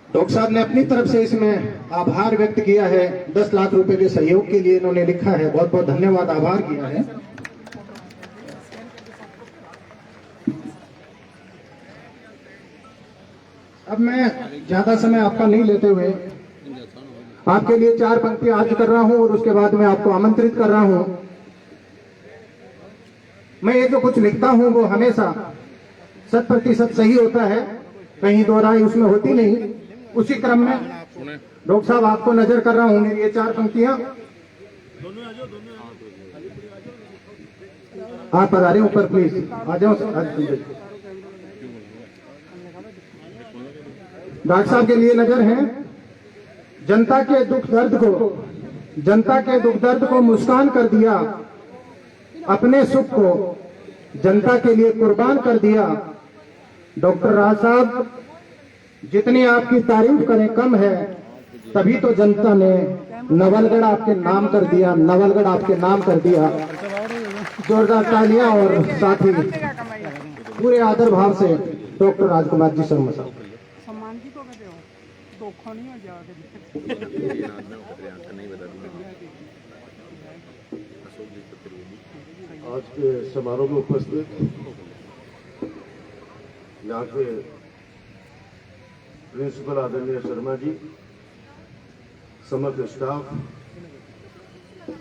Doctor साहब ने अपनी तरफ से इसमें आभार व्यक्त किया है। 10 लाख रुपए के सहयोग के लिए इन्होंने लिखा है। बहुत बहुत धन्यवाद, आभार किया है। अब मैं ज्यादा समय आपका नहीं लेते हुए आपके लिए 4 पंक्तियां अर्ज कर रहा हूं और उसके बाद मैं आपको आमंत्रित कर रहा हूं। मैं ये जो कुछ लिखता हूं वो हमेशा 100% सही होता है, कहीं दो राय उसमें होती नहीं। उसी क्रम में डॉक्टर साहब आपको नजर कर रहा हूं, मेरी ये 4 पंक्तियां आप पधारे ऊपर, प्लीज आ जाओ। डॉक्टर साहब के लिए नजर है। जनता के दुख दर्द को मुस्कान कर दिया, अपने सुख को जनता के लिए कुर्बान कर दिया। डॉक्टर राज साहब, जितनी आपकी तारीफ करें कम है। तभी तो जनता ने नवलगढ़ आपके नाम कर दिया, नवलगढ़ आपके नाम कर दिया। जोरदार तालियां और साथ ही पूरे आदर भाव से डॉक्टर राजकुमार जी शर्मा साहब। आज के समारोह में उपस्थित यहाँ के प्रिंसिपल आदरणीय शर्मा जी, समस्त स्टाफ,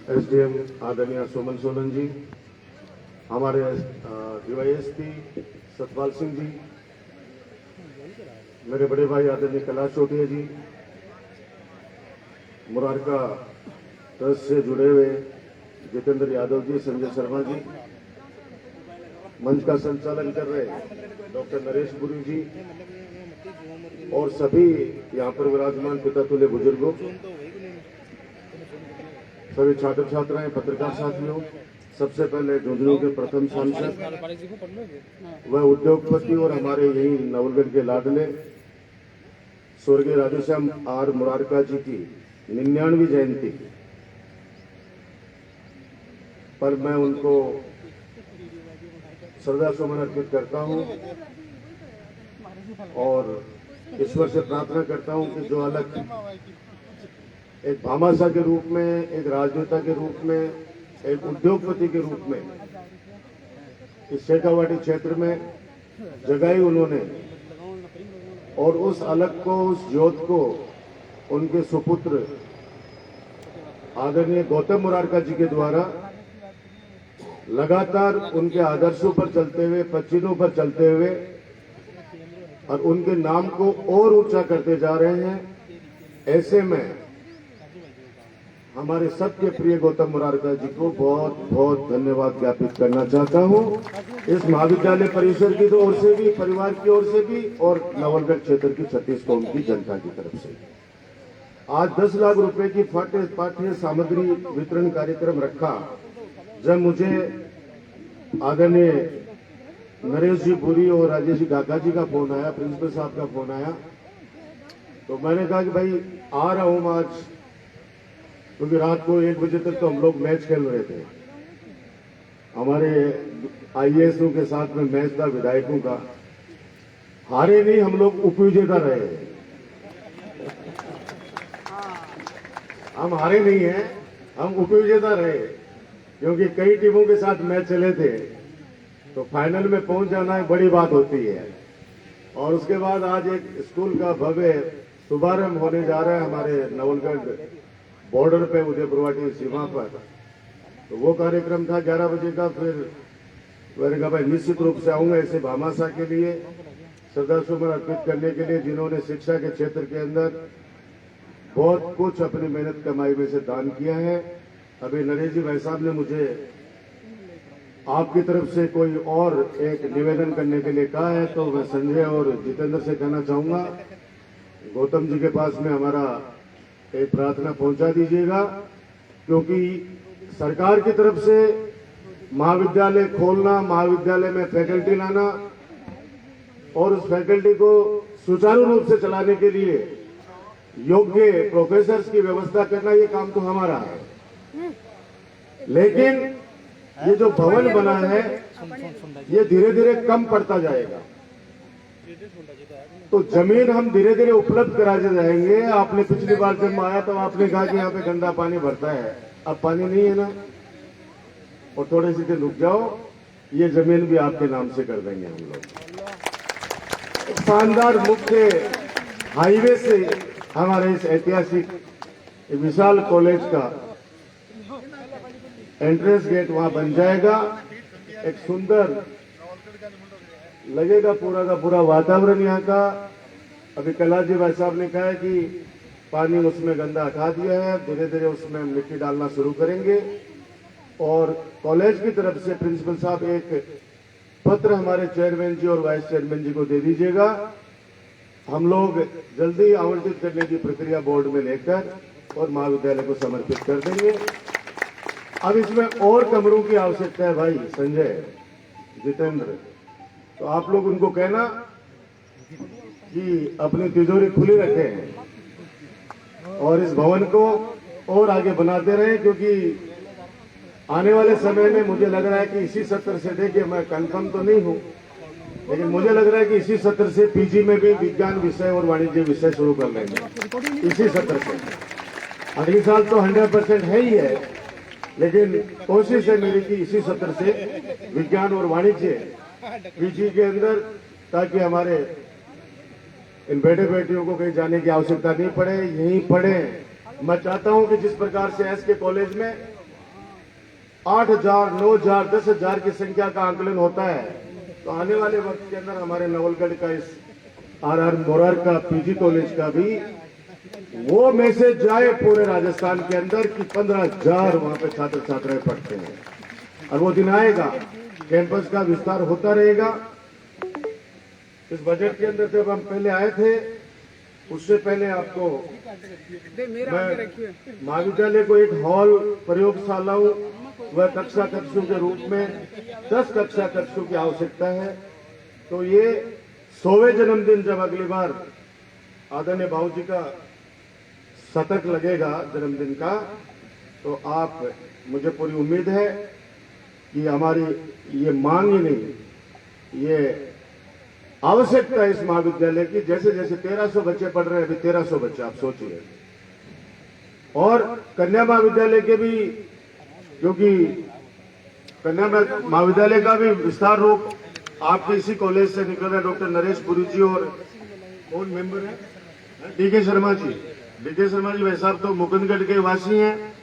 एसडीएम आदरणीय सोमन सोलन जी, हमारे डीवाईएसपी सतपाल सिंह जी, मेरे बड़े भाई आदरणीय कैलाश चौधरी जी, मुरारका ट्रस्ट से जुड़े हुए जितेंद्र यादव जी, संजय शर्मा जी, मंच का संचालन कर रहे डॉक्टर नरेश पुरी जी और सभी यहाँ पर विराजमान पिता तुल्य बुजुर्गों, सभी छात्र छात्राएं, पत्रकार साथियों, सबसे पहले झुंझुनू के प्रथम सांसद वह उद्योगपति और हमारे यही नवलगढ़ के लाडले स्वर्गीय राधेश्याम आर मुरारका जी की 99वीं जयंती पर मैं उनको श्रद्धा सुमन अर्पित करता हूं और ईश्वर से प्रार्थना करता हूं कि जो अलग एक भामाशाह के रूप में, एक राजनेता के रूप में, एक उद्योगपति के रूप में इस शेखावाटी क्षेत्र में जगाई उन्होंने और उस अलग को, उस ज्योत को उनके सुपुत्र आदरणीय गौतम मुरारका जी के द्वारा लगातार उनके आदर्शों पर चलते हुए, पचिनों पर चलते हुए और उनके नाम को और ऊंचा करते जा रहे हैं। ऐसे में हमारे सबके प्रिय गौतम मुरारका जी को बहुत बहुत धन्यवाद ज्ञापित करना चाहता हूं, इस महाविद्यालय परिसर की ओर से भी, परिवार की ओर से भी और नवलगढ़ क्षेत्र की 36 कौम की जनता की तरफ से। आज 10 लाख रुपए की पाठ्य सामग्री वितरण कार्यक्रम रखा। जब मुझे आदरणीय नरेश जी पुरी और राजेश जी काका जी का फोन आया, प्रिंसिपल साहब का फोन आया, तो मैंने कहा कि भाई आ रहा हूं आज, क्योंकि रात को 1 बजे तक तो हम लोग मैच खेल रहे थे। हमारे आईएएसओ के साथ में मैच था, विधायकों का। हारे नहीं, हम लोग उपविजेता रहे। हम हारे नहीं हैं, हम उपविजेता रहे, क्योंकि कई टीमों के साथ मैच चले थे, तो फाइनल में पहुंच जाना एक बड़ी बात होती है। और उसके बाद आज एक स्कूल का भव्य शुभारंभ होने जा रहा है हमारे नवलगढ़ बॉर्डर पे, उदयपुरवाटी सीमा पर। तो वो कार्यक्रम था 11 बजे का। फिर मैंने कहा भाई निश्चित रूप से आऊंगा ऐसे भामाशाह के लिए श्रद्धा सुमन अर्पित करने के लिए, जिन्होंने शिक्षा के क्षेत्र के अंदर बहुत कुछ अपनी मेहनत कमाई में से दान किया है। अभी नरेश जी भाई साहब ने मुझे आपकी तरफ से कोई और एक निवेदन करने के लिए कहा है, तो मैं संजय और जितेंद्र से कहना चाहूंगा, गौतम जी के पास में हमारा एक प्रार्थना पहुंचा दीजिएगा, क्योंकि सरकार की तरफ से महाविद्यालय खोलना, महाविद्यालय में फैकल्टी लाना और उस फैकल्टी को सुचारू रूप से चलाने के लिए योग्य प्रोफेसर्स की व्यवस्था करना, ये काम तो हमारा है। लेकिन ये जो भवन बना है ये धीरे धीरे कम पड़ता जाएगा। तो जमीन हम धीरे धीरे उपलब्ध कराते जाएंगे। आपने पिछली बार जब मैं आया तो आपने कहा कि यहाँ पे गंदा पानी भरता है, अब पानी नहीं है ना, और थोड़े से दिन रुक जाओ, ये जमीन भी आपके नाम से कर देंगे हम लोग। शानदार मुख्य हाईवे से हमारे इस ऐतिहासिक विशाल कॉलेज का एंट्रेंस गेट वहां बन जाएगा। एक सुंदर लगेगा पूरा का पूरा वातावरण यहाँ का। अभी कलाजी भाई साहब ने कहा है कि पानी उसमें गंदा हटा दिया है, धीरे धीरे उसमें मिट्टी डालना शुरू करेंगे। और कॉलेज की तरफ से प्रिंसिपल साहब एक पत्र हमारे चेयरमैन जी और वाइस चेयरमैन जी को दे दीजिएगा। हम लोग जल्दी आवंटित करने की प्रक्रिया बोर्ड में लेकर और महाविद्यालय को समर्पित कर देंगे। अब इसमें और कमरों की आवश्यकता है भाई संजय, जितेंद्र, तो आप लोग उनको कहना कि अपनी तिजोरी खुली रखें और इस भवन को और आगे बनाते रहें, क्योंकि आने वाले समय में मुझे लग रहा है कि इसी सत्र से, देखिए मैं कंफर्म तो नहीं हूं, लेकिन मुझे लग रहा है कि इसी सत्र से पीजी में भी विज्ञान विषय और वाणिज्य विषय शुरू कर लेंगे इसी सत्र से। अगले साल तो 100% है ही है, लेकिन कोशिश है मेरी कि इसी सत्र से विज्ञान और वाणिज्य पीजी के अंदर, ताकि हमारे इन बेटे बेटियों को कहीं जाने की आवश्यकता नहीं पड़े, यहीं पढ़े। मैं चाहता हूं कि जिस प्रकार से एस के कॉलेज में 8,000, 9,000, 10,000 की संख्या का आंकलन होता है, तो आने वाले वक्त के अंदर हमारे नवलगढ़ का इस आर मोरार का पीजी कॉलेज का भी वो मैसेज जाए पूरे राजस्थान के अंदर कि 15,000 वहां पे छात्र छात्राएं पढ़ते हैं। और वो दिन आएगा, कैंपस का विस्तार होता रहेगा। इस बजट के अंदर जब हम पहले आए थे, उससे पहले आपको महाविद्यालय को एक हॉल, प्रयोगशालाओं व कक्षा कक्षों के रूप में 10 कक्षा कक्षों की आवश्यकता है। तो ये 100वें जन्मदिन जब अगली बार आदरणीय बाबू जी का शतक लगेगा जन्मदिन का, तो आप, मुझे पूरी उम्मीद है कि हमारी ये मांग ही नहीं, ये आवश्यकता है इस महाविद्यालय की। जैसे जैसे 1300 बच्चे पढ़ रहे हैं, अभी 1300 बच्चे आप सोचिए। और कन्या महाविद्यालय के भी, क्योंकि कन्या महाविद्यालय का भी विस्तार रूप आपके इसी कॉलेज से निकल रहे डॉक्टर नरेश पुरी जी और कौन मेंबर है, डीके शर्मा जी। डीके शर्मा जी भाई साहब तो मुकुंदगढ़ के वासी हैं,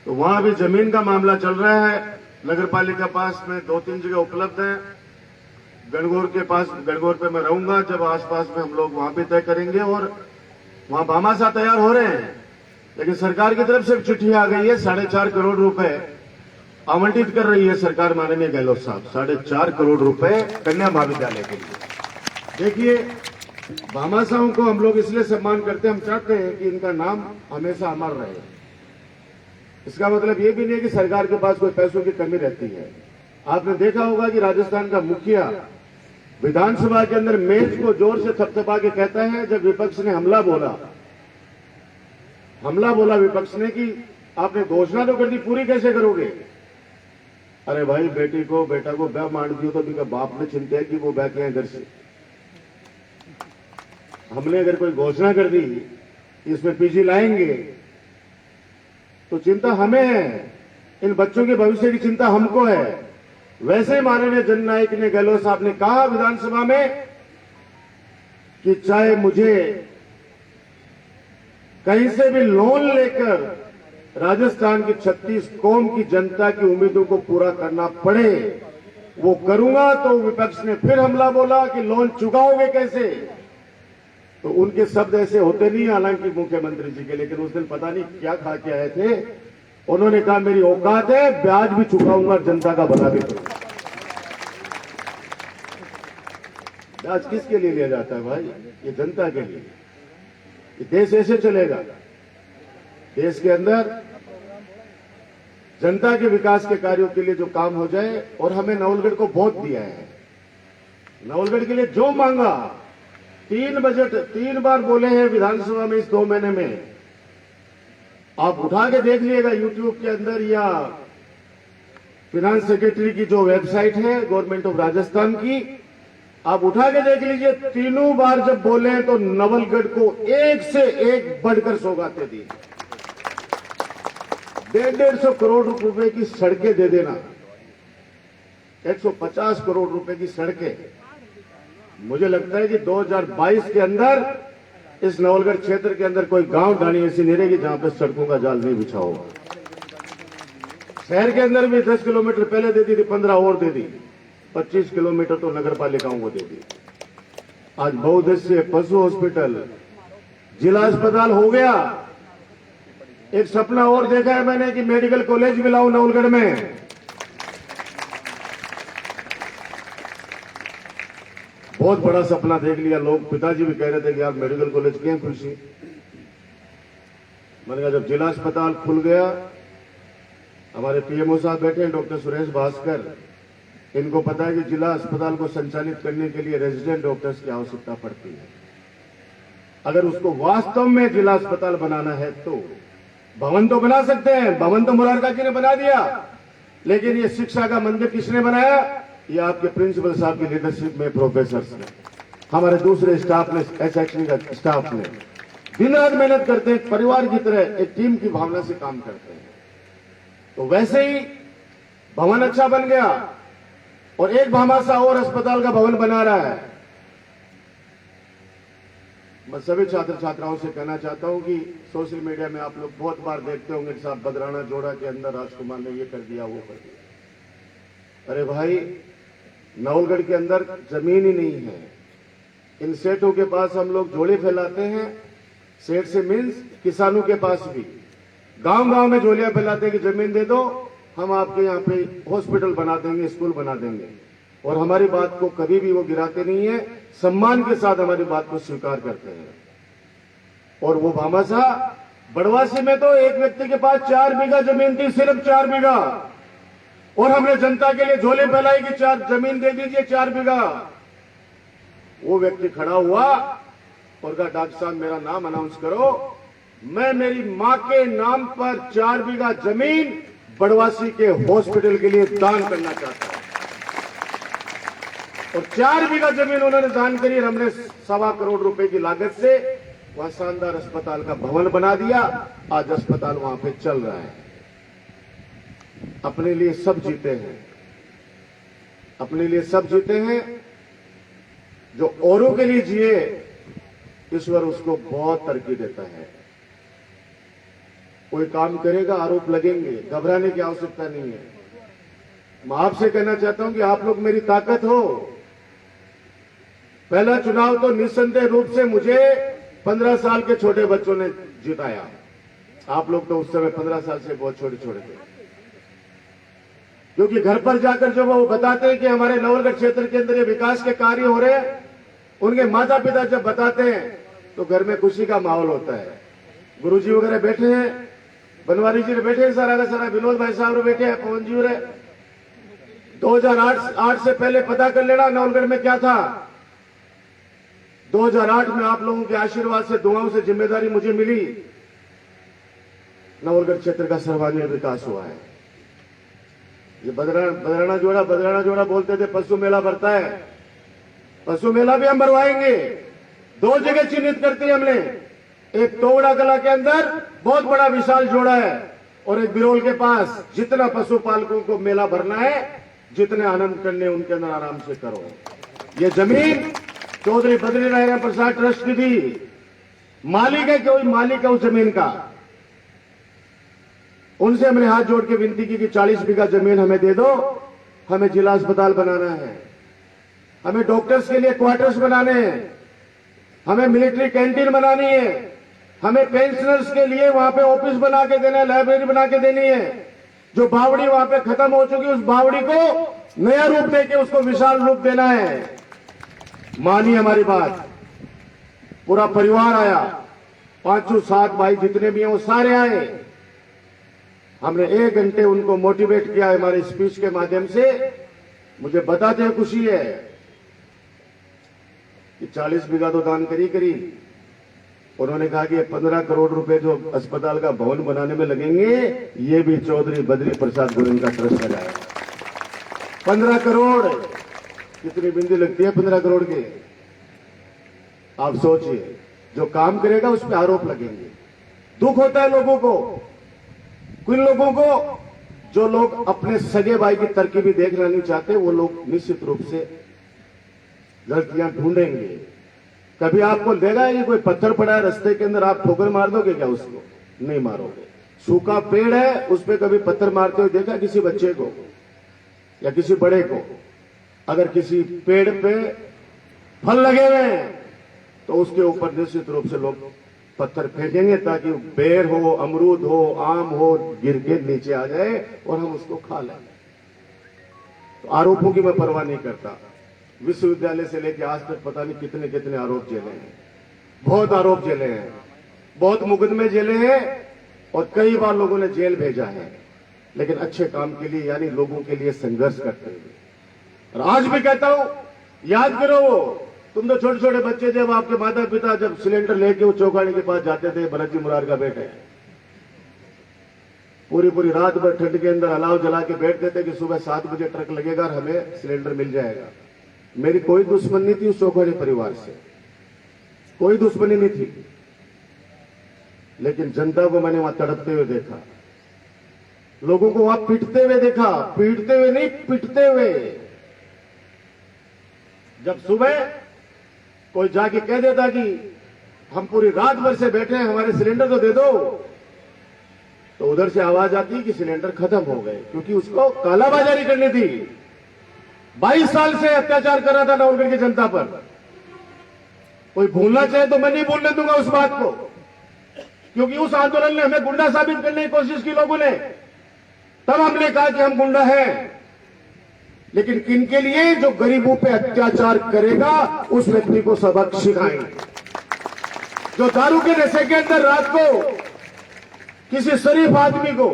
तो वहां भी जमीन का मामला चल रहा है। नगर पालिका पास में 2-3 जगह उपलब्ध है। गणगौर के पास, गणगौर पे मैं रहूंगा, जब आसपास में हम लोग वहां पे तय करेंगे। और वहां भामाशाह तैयार हो रहे हैं, लेकिन सरकार की तरफ से चिट्ठी आ गई है, 4.5 करोड़ रुपए आवंटित कर रही है सरकार, माननीय गहलोत साहब, 4.5 करोड़ रुपए कन्या महाविद्यालय के लिए। देखिए, भामाशाहों को हम लोग इसलिए सम्मान करते हैं, हम चाहते हैं कि इनका नाम हमेशा अमर रहे। इसका मतलब ये भी नहीं है कि सरकार के पास कोई पैसों की कमी रहती है। आपने देखा होगा कि राजस्थान का मुखिया विधानसभा के अंदर मेज को जोर से थपथपा के कहता है, जब विपक्ष ने हमला बोला विपक्ष ने कि आपने घोषणा तो कर दी, पूरी कैसे करोगे? अरे भाई, बेटा को ब्याह मार दियो तो बिका बाप ने चिंता है कि वो ब्याह किया घर से। हमने अगर कोई घोषणा कर दी इसमें पीजी लाएंगे, तो चिंता हमें है, इन बच्चों के भविष्य की चिंता हमको है। वैसे माननीय जननायक ने, गहलोत साहब ने कहा विधानसभा में कि चाहे मुझे कहीं से भी लोन लेकर राजस्थान की 36 कौम की जनता की उम्मीदों को पूरा करना पड़े, वो करूंगा। तो विपक्ष ने फिर हमला बोला कि लोन चुकाओगे कैसे? तो उनके शब्द ऐसे होते नहीं, हालांकि मुख्यमंत्री जी के, लेकिन उस दिन पता नहीं क्या खा के आए थे, उन्होंने कहा मेरी औकात है, ब्याज भी चुकाऊंगा, जनता का भला भी करूंगा। ब्याज किसके लिए लिया जाता है भाई? ये जनता के लिए। ये देश ऐसे चलेगा, देश के अंदर जनता के विकास के कार्यों के लिए जो काम हो जाए। और हमें नवलगढ़ को बहुत दिया है, नवलगढ़ के लिए जो मांगा, 3 बजट 3 बार बोले हैं विधानसभा में इस 2 महीने में। आप उठा के देख लीजिएगा यूट्यूब के अंदर या फिनांस सेक्रेटरी की जो वेबसाइट है गवर्नमेंट ऑफ राजस्थान की, आप उठा के देख लीजिए, तीनों बार जब बोले तो नवलगढ़ को एक से एक बढ़कर सौगातें दी। 150 करोड़ रुपए की सड़कें दे देना, 150 करोड़ रुपए की सड़कें। मुझे लगता है कि 2022 के अंदर इस नवलगढ़ क्षेत्र के अंदर कोई गांव ढाणी ऐसी नहीं रहेगी जहां पे सड़कों का जाल नहीं बिछा होगा। शहर के अंदर भी 10 किलोमीटर पहले दे दी थी, 15 और दे दी, 25 किलोमीटर तो नगर पालिकाओं को दे दी। आज बहुउद्देशीय पशु हॉस्पिटल, जिला अस्पताल हो गया। एक सपना और देखा है मैंने कि मेडिकल कॉलेज भी लाऊं नवलगढ़ में। बहुत बड़ा सपना देख लिया। लोग, पिताजी भी कह रहे थे कि आप मेडिकल कॉलेज क्यों खुशी। मैंने कहा जब जिला अस्पताल खुल गया, हमारे पीएमओ साहब बैठे हैं डॉक्टर सुरेश भास्कर, इनको पता है कि जिला अस्पताल को संचालित करने के लिए रेजिडेंट डॉक्टर्स की आवश्यकता पड़ती है। अगर उसको वास्तव में जिला अस्पताल बनाना है तो भवन तो बना सकते हैं, भवन तो मुरारका जी ने बना दिया, लेकिन ये शिक्षा का मंदिर किसने बनाया? ये आपके प्रिंसिपल साहब की लीडरशिप में प्रोफेसर ने, हमारे दूसरे स्टाफ ने, शैक्षणिक स्टाफ ने दिन रात मेहनत करते हैं, परिवार की तरह एक टीम की भावना से काम करते हैं। तो वैसे ही भवन अच्छा बन गया और एक भामाशाह और अस्पताल का भवन बना रहा है। मैं सभी छात्र छात्राओं से कहना चाहता हूं कि सोशल मीडिया में आप लोग बहुत बार देखते होंगे कि साहब बदराना जोड़ा के अंदर राजकुमार ने ये कर दिया, वो कर दिया। अरे भाई, नवलगढ़ के अंदर जमीन ही नहीं है। इन सेठों के पास हम लोग झोले फैलाते हैं, सेठ से मीन्स किसानों के पास भी गांव गांव में झोलियां फैलाते हैं कि जमीन दे दो, हम आपके यहाँ पे हॉस्पिटल बना देंगे, स्कूल बना देंगे। और हमारी बात को कभी भी वो गिराते नहीं है, सम्मान के साथ हमारी बात को स्वीकार करते हैं। और वो भामाशाह, बड़वासी में तो एक व्यक्ति के पास 4 बीघा जमीन थी, सिर्फ 4 बीघा, और हमने जनता के लिए झोले फैलाई कि 4 जमीन दे दीजिए, 4 बीघा। वो व्यक्ति खड़ा हुआ और कहा डॉक्टर साहब मेरा नाम अनाउंस करो, मैं मेरी मां के नाम पर 4 बीघा जमीन बड़वासी के हॉस्पिटल के लिए दान करना चाहता हूं। और 4 बीघा जमीन उन्होंने दान करी और हमने 1.25 करोड़ रुपए की लागत से वहां शानदार अस्पताल का भवन बना दिया। आज अस्पताल वहां पे चल रहा है। अपने लिए सब जीते हैं, अपने लिए सब जीते हैं। जो औरों के लिए जिए, ईश्वर उसको बहुत तरक्की देता है। कोई काम करेगा, आरोप लगेंगे, घबराने की आवश्यकता नहीं है। मैं आपसे कहना चाहता हूं कि आप लोग मेरी ताकत हो। पहला चुनाव तो निस्संदेह रूप से मुझे 15 साल के छोटे बच्चों ने जिताया। आप लोग तो उस समय 15 साल से बहुत छोटे छोटे थे, क्योंकि घर पर जाकर जब वो बताते हैं कि हमारे नवलगढ़ क्षेत्र के अंदर ये विकास के कार्य हो रहे हैं, उनके माता पिता जब बताते हैं तो घर में खुशी का माहौल होता है। गुरुजी वगैरह बैठे हैं, बनवारी जी बैठे हैं, सारा का सारा विनोद भाई साहब बैठे हैं, पवन जी रहे। 2008 से पहले पता कर लेना नवलगढ़ में क्या था। 2008 में आप लोगों के आशीर्वाद से, दुआओं से जिम्मेदारी मुझे मिली, नवलगढ़ क्षेत्र का सर्वांगीण विकास हुआ है। ये बदराना जोड़ा बोलते थे पशु मेला भरता है, पशु मेला भी हम भरवाएंगे। 2 जगह चिन्हित करती है हमने, एक तोगड़ा कला के अंदर बहुत बड़ा विशाल जोड़ा है, और एक बिरोल के पास। जितना पशुपालकों को मेला भरना है, जितने आनंद करने उनके अंदर आराम से करो। ये जमीन चौधरी बद्री नारायण प्रसाद ट्रस्ट की थी। मालिक है कोई, मालिक है उस जमीन का। उनसे हमने हाथ जोड़ के विनती की कि 40 बीघा जमीन हमें दे दो, हमें जिला अस्पताल बनाना है, हमें डॉक्टर्स के लिए क्वार्टर्स बनाने हैं, हमें मिलिट्री कैंटीन बनानी है, हमें पेंशनर्स के लिए वहां पे ऑफिस बना के देना है, लाइब्रेरी बना के देनी है। जो बावड़ी वहां पे खत्म हो चुकी, उस बावड़ी को नया रूप देके उसको विशाल रूप देना है। मानी हमारी बात। पूरा परिवार आया, 5-7 भाई जितने भी हैं वो सारे आए। हमने 1 घंटे उनको मोटिवेट किया हमारे स्पीच के माध्यम से। मुझे बताते हैं खुशी है कि 40 बीघा तो दान करी। उन्होंने कहा कि 15 करोड़ रुपए जो अस्पताल का भवन बनाने में लगेंगे, ये भी चौधरी बद्री प्रसाद गुरुंग का ट्रस्ट लगाएगा। 15 करोड़, कितनी बिंदी लगती है 15 करोड़ की? आप सोचिए, जो काम करेगा उस पर आरोप लगेंगे। दुख होता है लोगों को, कुछ लोगों को, जो लोग अपने सगे भाई की तरकीबी देखना नहीं चाहते, वो लोग निश्चित रूप से गलतियां ढूंढेंगे। कभी आपको देगा ये कोई पत्थर पड़ा है रास्ते के अंदर, आप ठोकर मार दोगे क्या उसको? नहीं मारोगे। सूखा पेड़ है, उस पर कभी पत्थर मारते हुए देखा किसी बच्चे को या किसी बड़े को? अगर किसी पेड़ पे फल लगे हुए हैं तो उसके ऊपर निश्चित रूप से लोग पत्थर फेंकेंगे ताकि बेर हो, अमरूद हो, आम हो, गिर के नीचे आ जाए और हम उसको खा लें। तो आरोपों की मैं परवाह नहीं करता। विश्वविद्यालय से लेकर आज तक पता नहीं कितने कितने आरोप झेले हैं, बहुत आरोप झेले हैं, बहुत मुकदमे झेले हैं और कई बार लोगों ने जेल भेजा है, लेकिन अच्छे काम के लिए यानी लोगों के लिए संघर्ष करते हुए। और आज भी कहता हूं, याद करो, तुम तो छोटे छोटे बच्चे, जब आपके माता पिता जब सिलेंडर लेके वो चौगाड़ी के पास जाते थे, भरत जी मुरार का बेटे, पूरी पूरी रात भर ठंड के अंदर अलाव जला के बैठते थे कि सुबह 7 बजे ट्रक लगेगा और हमें सिलेंडर मिल जाएगा। मेरी कोई दुश्मनी नहीं थी उस चौगाड़ी परिवार से, कोई दुश्मनी नहीं थी, लेकिन जनता को मैंने वहां तड़पते हुए देखा, लोगों को वहां पीटते हुए देखा, पीटते हुए नहीं, पिटते हुए। जब सुबह कोई जाके कह देता कि हम पूरी रात भर से बैठे हैं, हमारे सिलेंडर तो दे दो, तो उधर से आवाज आती कि सिलेंडर खत्म हो गए, क्योंकि उसको कालाबाजारी करनी थी। 22 साल से अत्याचार कर रहा था नवलगढ़ की जनता पर। कोई भूलना चाहे तो मैं नहीं भूलने दूंगा उस बात को, क्योंकि उस आंदोलन ने हमें गुंडा साबित करने की कोशिश की लोगों ने। तब हमने कहा कि हम गुंडा हैं, लेकिन किनके लिए? जो गरीबों पे अत्याचार करेगा उस व्यक्ति को सबक सिखाएंगे। जो दारू के नशे के अंदर रात को किसी शरीफ आदमी को,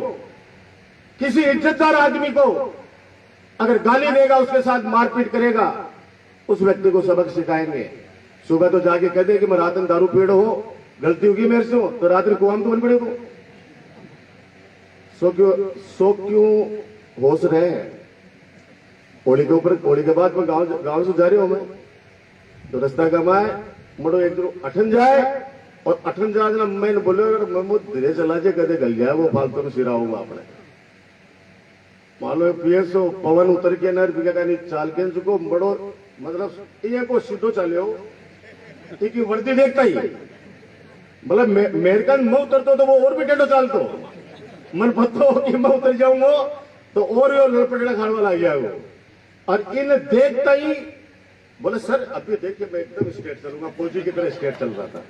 किसी इज्जतदार आदमी को अगर गाली देगा, उसके साथ मारपीट करेगा, उस व्यक्ति को सबक सिखाएंगे। सुबह तो जाके कह दे कि मैं रात में दारू पीड़ हो, गलती होगी मेरे से, तो रात में कुआं तो बन पड़े को। सो क्यों होश रहे हैं? होली के ऊपर, होली के बाद मैं गांव से जा रही हूं, मैं तो रास्ता कमाए मुड़ो एक दो अठन जाए और अठन जा देना। मैंने बोले अगर मैं धीरे चला जाए कदे गल जाए वो फालतू में सिरा होगा अपने। मान लो पीएसओ पवन उतर के नर बिका चाल के चुको बड़ो, मतलब ये को सीधो चले हो ठीक है, वर्दी देखता ही मतलब मेरे का मैं उतरता तो वो और भी टेढ़ो चालतो, मन पता हो कि मैं उतर जाऊंगा तो और लड़पटेड़ा खाने वाला आ गया वो। और इन देखता ही बोले सर अभी देखिए मैं एकदम स्ट्रेट चलूंगा, फौजी की तरह स्ट्रेट चल रहा था।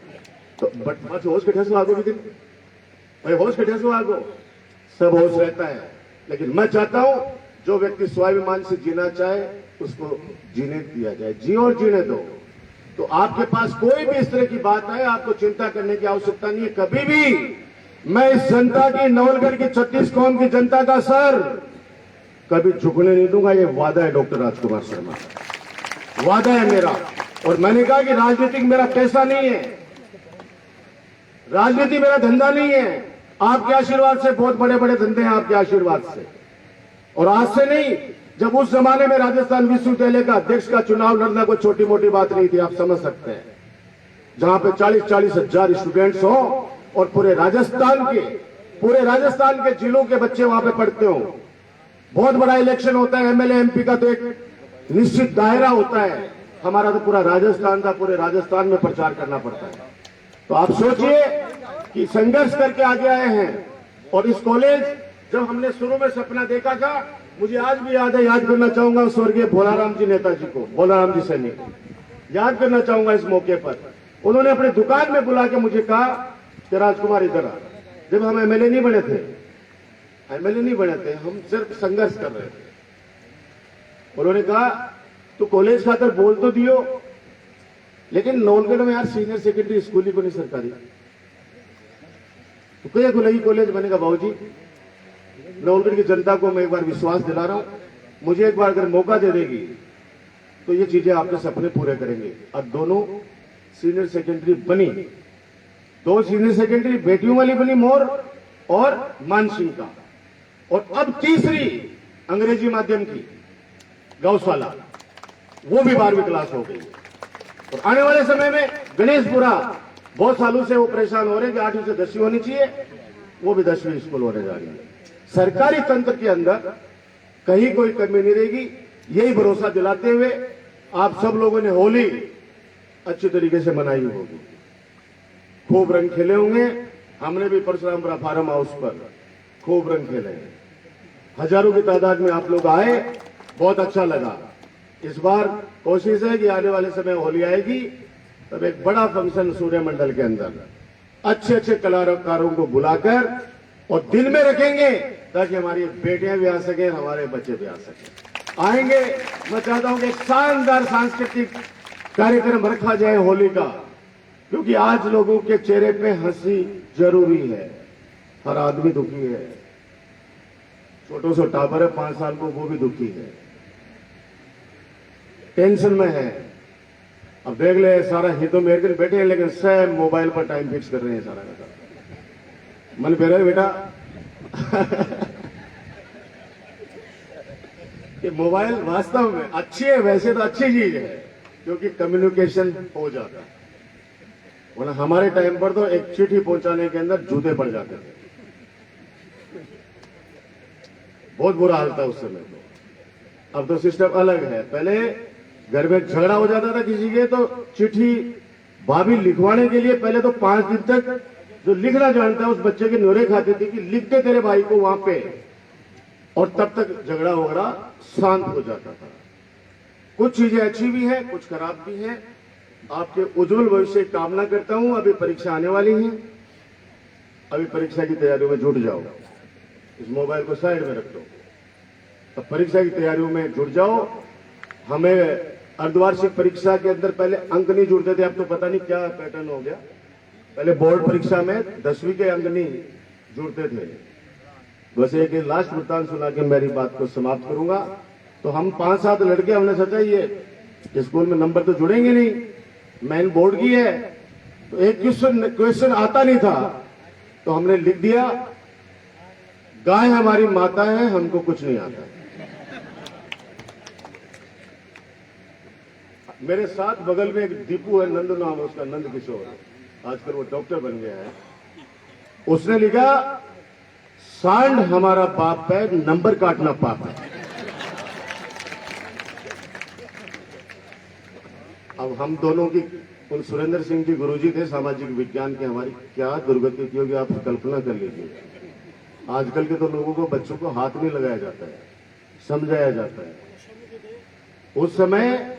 तो बट होश के ठेस आगो भी दिन भाई, होश के ठेस आगो, सब होश रहता है। लेकिन मैं चाहता हूं जो व्यक्ति स्वाभिमान से जीना चाहे उसको जीने दिया जाए, जी और जीने दो। तो आपके पास कोई भी इस तरह की बात है, आपको चिंता करने की आवश्यकता नहीं है। कभी भी मैं इस जनता की, नवलगढ़ की 36 कौम की जनता का सर कभी झुकने नहीं दूंगा, ये वादा है डॉक्टर राजकुमार शर्मा, वादा है मेरा। और मैंने कहा कि राजनीति मेरा पैसा नहीं है, राजनीति मेरा धंधा नहीं है। आपके आशीर्वाद से बहुत बड़े बड़े धंधे हैं, आपके आशीर्वाद से। और आज से नहीं, जब उस जमाने में राजस्थान विश्वविद्यालय का अध्यक्ष का चुनाव लड़ना कोई छोटी मोटी बात नहीं थी, आप समझ सकते हैं। जहां पे 40-40 हजार स्टूडेंट्स हो और पूरे राजस्थान के जिलों के बच्चे वहां पे पढ़ते हो। बहुत बड़ा इलेक्शन होता है, एमएलए एमपी का तो एक निश्चित दायरा होता है। हमारा तो पूरा राजस्थान था, पूरे राजस्थान में प्रचार करना पड़ता है। तो आप सोचिए कि संघर्ष करके आगे आए हैं। और इस कॉलेज जब हमने शुरू में सपना देखा था, मुझे आज भी याद है, याद करना चाहूंगा स्वर्गीय भोलाराम जी नेताजी को, भोलाराम जी सैनी को याद करना चाहूंगा इस मौके पर। उन्होंने अपनी दुकान में बुला के मुझे कहा कि राजकुमार इधर आ। जब हम एमएलए नहीं बने थे, हम सिर्फ संघर्ष कर रहे थे। उन्होंने कहा तू कॉलेज खातर बोल तो दियो, लेकिन नवलगढ़ में यार सीनियर सेकेंडरी स्कूल ही को नहीं सरकारी, तो क्या खुलेगी कॉलेज? बनेगा बाबूजी, नवलगढ़ की जनता को मैं एक बार विश्वास दिला रहा हूं, मुझे एक बार अगर मौका दे देगी तो ये चीजें आपके सपने पूरे करेंगे। और दोनों सीनियर सेकेंडरी बनी, 2 सीनियर सेकेंडरी बेटियों वाली बनी, मोर और मानसिंह का, और अब तीसरी अंग्रेजी माध्यम की। गौशाला, वो भी 12वीं क्लास हो गई। और आने वाले समय में गणेशपुरा, बहुत सालों से वो परेशान हो रहे हैं कि 8वीं से 10वीं होनी चाहिए, वो भी 10वीं स्कूल होने जा रही है। सरकारी तंत्र के अंदर कहीं कोई कमी नहीं रहेगी, यही भरोसा दिलाते हुए आप सब लोगों ने होली अच्छी तरीके से मनाई होगी, खूब रंग खेले होंगे। हमने भी परशुरामपुरा फार्म हाउस पर खूब रंग खेले हैं, हजारों की तादाद में आप लोग आए, बहुत अच्छा लगा। इस बार कोशिश है कि आने वाले समय होली आएगी तब एक बड़ा फंक्शन सूर्य मंडल के अंदर अच्छे अच्छे कलाकारों को बुलाकर और दिन में रखेंगे ताकि हमारी बेटियां भी आ सके, हमारे बच्चे भी आ सके। आएंगे, मैं चाहता हूं कि एक शानदार सांस्कृतिक कार्यक्रम रखा जाए होली का, क्योंकि आज लोगों के चेहरे पे हंसी जरूरी है। हर आदमी दुखी है, छोटो सो टाबर है 5 साल को, वो भी दुखी है, टेंशन में है। अब देख ले, सारा हिंदू अमेरिकन बैठे हैं लेकिन सब मोबाइल पर टाइम फिक्स कर रहे हैं सारा का सारा। मन पे रहे बेटा ये मोबाइल वास्तव में अच्छी है, वैसे तो अच्छी चीज है क्योंकि कम्युनिकेशन हो जाता है, वरना हमारे टाइम पर तो एक चिट्ठी पहुंचाने के अंदर जूते पड़ जाते थे, बहुत बुरा हाल था उस समय तो। अब तो सिस्टम अलग है। पहले घर में झगड़ा हो जाता था किसी के तो चिट्ठी भाभी लिखवाने के लिए पहले तो 5 दिन तक जो लिखना जानता है उस बच्चे के न्योरे खाते थे कि लिख दे तेरे भाई को वहां पे, और तब तक झगड़ा वगड़ा शांत हो जाता था। कुछ चीजें अच्छी भी हैं, कुछ खराब भी हैं। आपके उज्जवल भविष्य की कामना करता हूं। अभी परीक्षा आने वाली है, अभी परीक्षा की तैयारियों में जुट जाओ, इस मोबाइल को साइड में रख दो, अब परीक्षा की तैयारियों में जुट जाओ। हमें अर्धवार्षिक परीक्षा के अंदर पहले अंक नहीं जुड़ते थे, अब तो पता नहीं क्या पैटर्न हो गया। पहले बोर्ड परीक्षा में 10वीं के अंक नहीं जुड़ते थे। बस एक लास्ट वृत्तांत सुना के मेरी बात को समाप्त करूंगा। तो हम 5-7 लड़के, हमने सोचा ये स्कूल में नंबर तो जुड़ेंगे नहीं, मेन बोर्ड की है, तो एक क्वेश्चन आता नहीं था तो हमने लिख दिया, गाय हमारी माता है, हमको कुछ नहीं आता। मेरे साथ बगल में एक दीपू है, नंद नाम है उसका, नंद किशोर, आजकल वो डॉक्टर बन गया है। उसने लिखा, सांड हमारा बाप है, नंबर काटना पाप है। अब हम दोनों की, उन सुरेंद्र सिंह जी गुरुजी थे सामाजिक विज्ञान के, हमारी क्या दुर्गति की होगी आप कल्पना कर लीजिए। आजकल के तो लोगों को, बच्चों को हाथ नहीं लगाया जाता है, समझाया जाता है। उस समय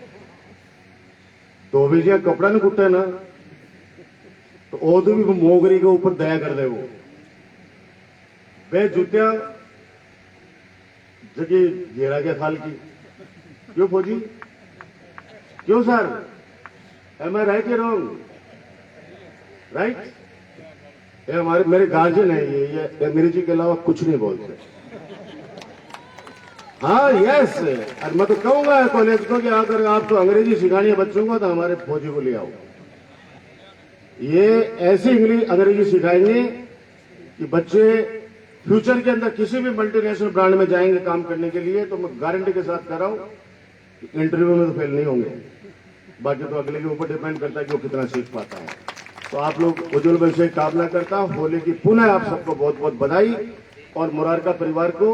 तो भी जी कपड़ा नहीं कुटे ना, तो ओदू भी मोगरी के ऊपर दया कर दे वो बे जूतिया जगह घेरा के खाल की। क्यों फौजी, क्यों सर, एम आई राइट या रॉन्ग? राइट। ये हमारे मेरे गार्जियन है, ये अंग्रेजी के अलावा कुछ नहीं बोलते। हाँ यस, और मैं तो कहूंगा कॉलेज को कि अगर आप तो अंग्रेजी सिखानी है बच्चों को तो हमारे फौजी को ले आओ। ये ऐसी इंग्लिश अंग्रेजी सिखाएंगे कि बच्चे फ्यूचर के अंदर किसी भी मल्टीनेशनल ब्रांड में जाएंगे काम करने के लिए, तो मैं गारंटी के साथ कह रहा हूं इंटरव्यू में तो फेल नहीं होंगे। बाकी तो अगले के ऊपर डिपेंड करता है कि वो कितना सीख पाता है। तो आप लोग उज्जवल भविष्य की कामना करता हूं। होली की पुनः आप सबको बहुत बहुत बधाई, और मुरारका परिवार को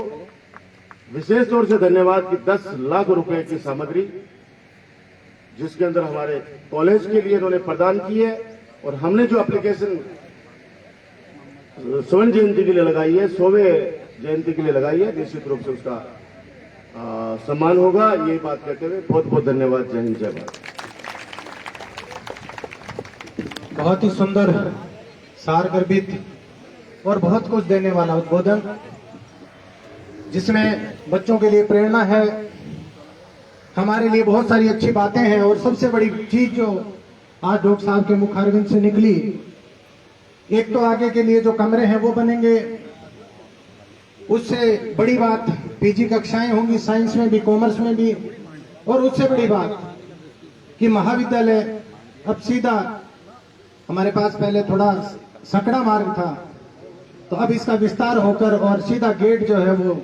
विशेष तौर से धन्यवाद कि 10 लाख रुपए की सामग्री जिसके अंदर हमारे कॉलेज के लिए इन्होंने प्रदान की है, और हमने जो एप्लीकेशन स्वर्ण जयंती के लिए लगाई है, 100वें जयंती के लिए लगाई है, निश्चित रूप से उसका सम्मान होगा। ये बात कहते हुए बहुत बहुत धन्यवाद। जय हिंद, जय भारत। बहुत ही सुंदर, सारगर्भित और बहुत कुछ देने वाला उद्बोधन, जिसमें बच्चों के लिए प्रेरणा है, हमारे लिए बहुत सारी अच्छी बातें हैं। और सबसे बड़ी चीज जो आज डॉक्टर साहब के मुखारविंद से निकली, एक तो आगे के लिए जो कमरे हैं वो बनेंगे, उससे बड़ी बात पीजी कक्षाएं होंगी, साइंस में भी, कॉमर्स में भी, और उससे बड़ी बात कि महाविद्यालय अब सीधा, हमारे पास पहले थोड़ा सकड़ा मार्ग था, तो अब इसका विस्तार होकर और सीधा गेट जो है वो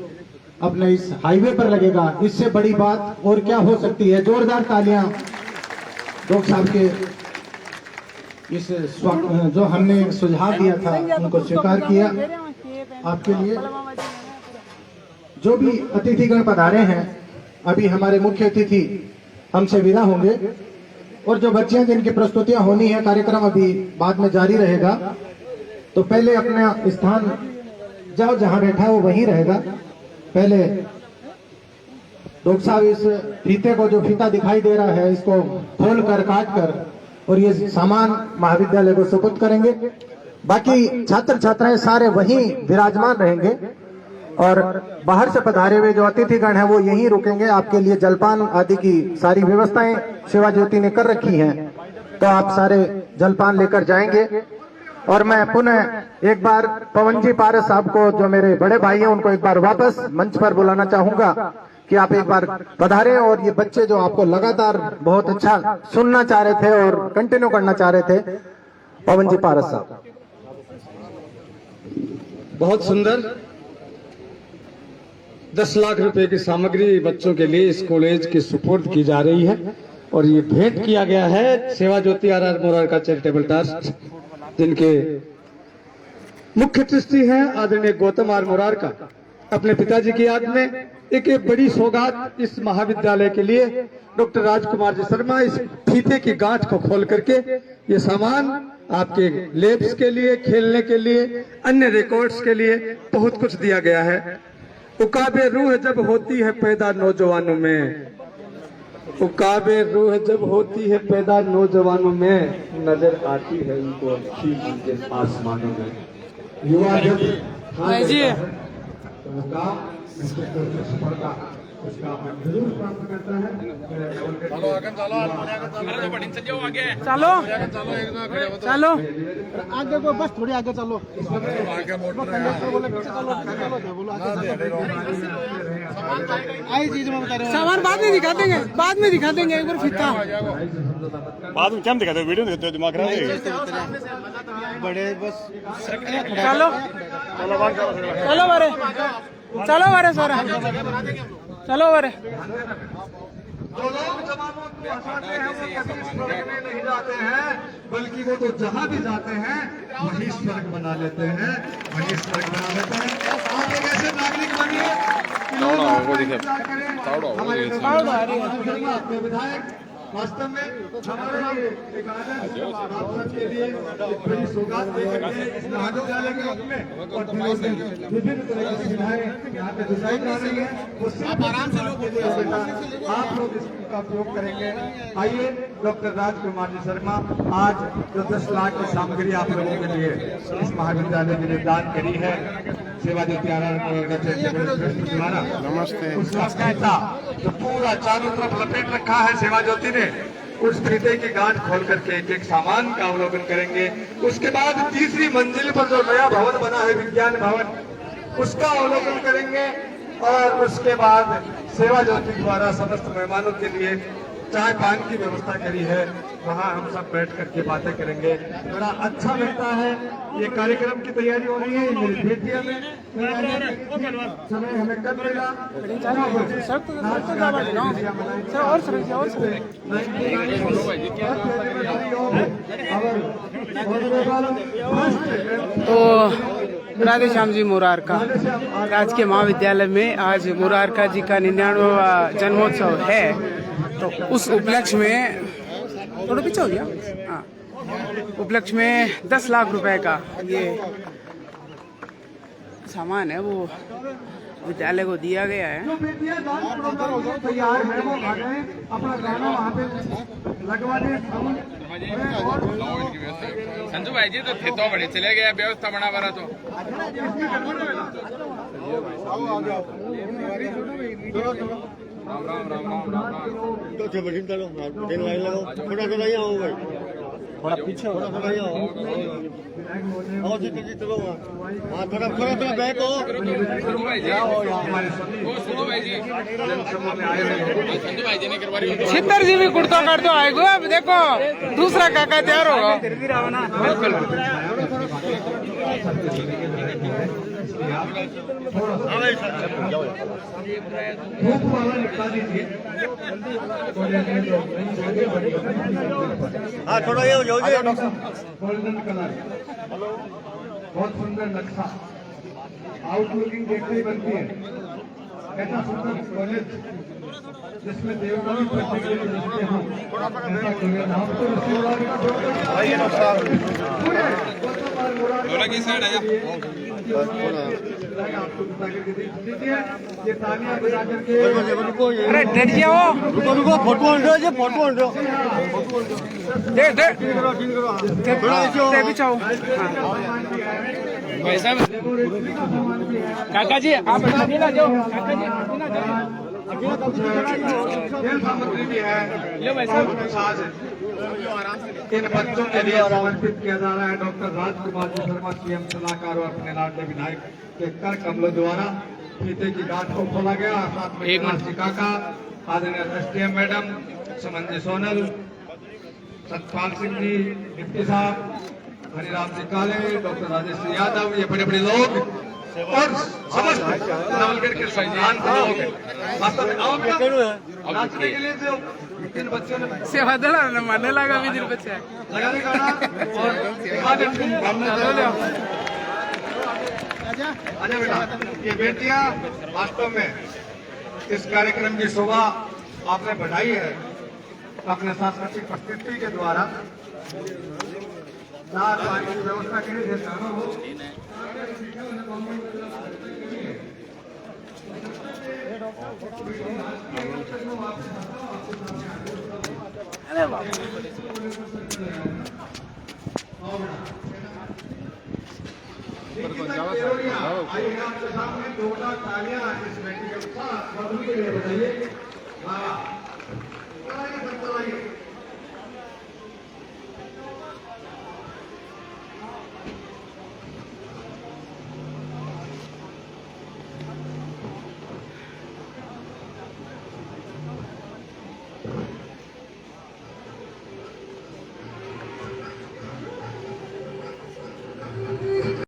अपने इस हाईवे पर लगेगा। इससे बड़ी बात और क्या हो सकती है। जोरदार तालियां डॉक्टर साहब के इस जो हमने सुझाव दिया था उनको स्वीकार किया। आपके लिए जो भी अतिथिगण पधारे हैं, अभी हमारे मुख्य अतिथि हमसे विदा होंगे और जो बच्चियां जिनकी प्रस्तुतियां होनी है, कार्यक्रम अभी बाद में जारी रहेगा। तो पहले अपना स्थान जाओ, जहां बैठा है वो वहीं रहेगा। पहले डॉक्टर साहब इस फीते को, जो फीता दिखाई दे रहा है, इसको खोल कर काट कर और ये सामान महाविद्यालय को सुपुर्द करेंगे। बाकी छात्र छात्राएं सारे वहीं विराजमान रहेंगे और बाहर से पधारे हुए जो अतिथिगण हैं वो यहीं रुकेंगे। आपके लिए जलपान आदि की सारी व्यवस्थाएं सेवा ज्योति ने कर रखी हैं, तो आप सारे जलपान लेकर जाएंगे। और मैं पुनः एक बार पवन जी पारस साहब को, जो मेरे बड़े भाई हैं, उनको एक बार वापस मंच पर बुलाना चाहूंगा कि आप एक बार पधारें। और ये बच्चे जो आपको लगातार बहुत अच्छा सुनना चाह रहे थे और कंटिन्यू करना चाह रहे थे, पवन जी पारस साहब। बहुत सुंदर 10 लाख रुपए की सामग्री बच्चों के लिए इस कॉलेज की सुपुर्द की जा रही है और ये भेंट किया गया है सेवा ज्योति आर मोरारका चैरिटेबल ट्रस्ट, जिनके मुख्य ट्रस्टी हैं आदरणीय गौतम आर मोरारका। अपने पिताजी की याद में एक बड़ी सौगात इस महाविद्यालय के लिए डॉक्टर राजकुमार जी शर्मा इस फीते की गांठ को खोल करके ये सामान आपके लैब्स के लिए, खेलने के लिए, अन्य रिकॉर्ड्स के लिए बहुत कुछ दिया गया है। उकाबे रूह जब होती है पैदा नौजवानों में, उकाबे रूह जब होती है पैदा नौजवानों में, नजर आती है उनको अच्छी मंजिल आसमानों में। युवा जब उसका जरूर प्राप्त करता है। चलो चलो आगे को, बस थोड़ी आगे चलो। आई चीज मैं बता रहा हूँ, सामान बाद में दिखा देंगे, बाद में दिखा देंगे। एक बार फीता बाद में क्या दिखाते हो, वीडियो दिखाते हो, दिमाग खराब है बड़े। बस चलो चलो बारे, चलो बारे सर, चलो बारे। जो लोग जवानों को हंसाते हैं वो कभी स्वर्ग में नहीं जाते हैं, बल्कि वो तो जहां भी जाते हैं वही स्वर्ग बना लेते हैं, वही स्वर्ग बना लेते हैं। आप एक ऐसे नागरिक बनिए कि लोग आपका इंतजार करें। हमारे विधायक वास्तव में हमारे एक आदर्श आप सबके लिए एक बड़ी सौगात लेकर के इस महाविद्यालय के रूप में और दिनों में विभिन्न तरह की सुविधाएं यहाँ पे डिजाइन आ रही है, वो सिर्फ आराम से लोग आप लोग इसका उपयोग करेंगे। आइए डॉक्टर राजकुमार जी शर्मा आज जो 10 लाख की सामग्री आप लोगों के लिए इस महाविद्यालय के लिए दान करी है सेवा ज्योति द्वारा, नमस्ते, उसका फीता जो पूरा चारों तरफ लपेट रखा है सेवा ज्योति ने, उस फीते की गांठ खोल करके एक एक सामान का अवलोकन करेंगे। उसके बाद तीसरी मंजिल पर जो नया भवन बना है विज्ञान भवन, उसका अवलोकन करेंगे। और उसके बाद सेवा ज्योति द्वारा समस्त मेहमानों के लिए चाय पान की व्यवस्था करी है, वहाँ हम सब बैठ करके बातें करेंगे। बड़ा अच्छा लगता है। ये कार्यक्रम की तैयारी हो रही है, मेरी बेटियां में समय हमें कर देगा। तो राधे श्याम जी मुरारका राजकीय महाविद्यालय में आज मुरारका जी का 99वां जन्मोत्सव है, तो उस उपलक्ष्य में थोड़ा पीछे हो गया, हाँ, उपलक्ष्य में 10 लाख रुपए का ये सामान है वो विद्यालय को दिया गया है। तैयार है वो आ गए, अपना गाना वहाँ पे लगवा दे। संजू भाई जी तो थे तो बड़े चले गए, व्यवस्था बना बना तो राम राम राम राम राम राम। तो चलो दिन लाइन लगाओ, थोड़ा थोड़ा ही आओ भाई, थोड़ा पीछे थोड़ा थोड़ा ही आओ, आओ जी चलो, हाँ थोड़ा थोड़ा थोड़ा बैक हो। संजू भाई जी, वो संजू भाई जी, संजू भाई जी ने करवा रही है। छितर जी भी कुर्ता काट दो आएगो। अब देखो दूसरा काका तैयार होगा। दिया, थोड़ा सा धूप वाला निपटा दीजिए। हाँ थोड़ा ये हो जाओ जी। गोल्डन कलर, बहुत सुंदर नक्शा, आउटलुकिंग देखते ही बनती है। ऐसा सुंदर कॉलेज जिसमें देवनागरी पढ़ने के लिए लिखते हैं, ऐसा कॉलेज नाम तो रसूलुल्लाह का बोला की साइड आया आपको बता के दीजिए। ये तालियां बजा करके अरे डट जाओ, रुको रुको, फोटो ऑन रहो जी, फोटो ऑन रहो। दे दे थोड़ा नीचे दे भी चाहो। भाई साहब काका जी आप अकेला जाओ, काका जी अकेला जाओ। खेल सामग्री भी है, लो भाई साहब। साज है। इन बच्चों के लिए समर्पित किया जा रहा है डॉक्टर राजकुमार जी शर्मा, सीएम सलाहकार और अपने लाडले विधायक के कर कमलों द्वारा फीते की गांठ को खोला गया। साथ में काका, आदरणीय एसडीएम मैडम, समन जी सोनल, सतपाल सिंह जी डिप्टी साहब, हरिराम जी काले, डॉक्टर राजेश यादव, ये बड़े बड़े लोग और समस्त नवलगढ़ के संस्थान के लोग वास्तव में आओ क्या नाचने के लिए जो इन बच्चों ने सेवा दला ना मारने लगा भी दिल बच्चा लगाने का और चलो ले आजा बेटा। ये बेटियां वास्तव में इस कार्यक्रम की शोभा आपने बढ़ाई है अपने सांस्कृतिक प्रस्तुति के द्वारा। दाल पानी की व्यवस्था के लिए ध्यान हो। अरे बाप आइए आपके सामने 2 तालियां इस बेटी के साथ के लिए बताइए।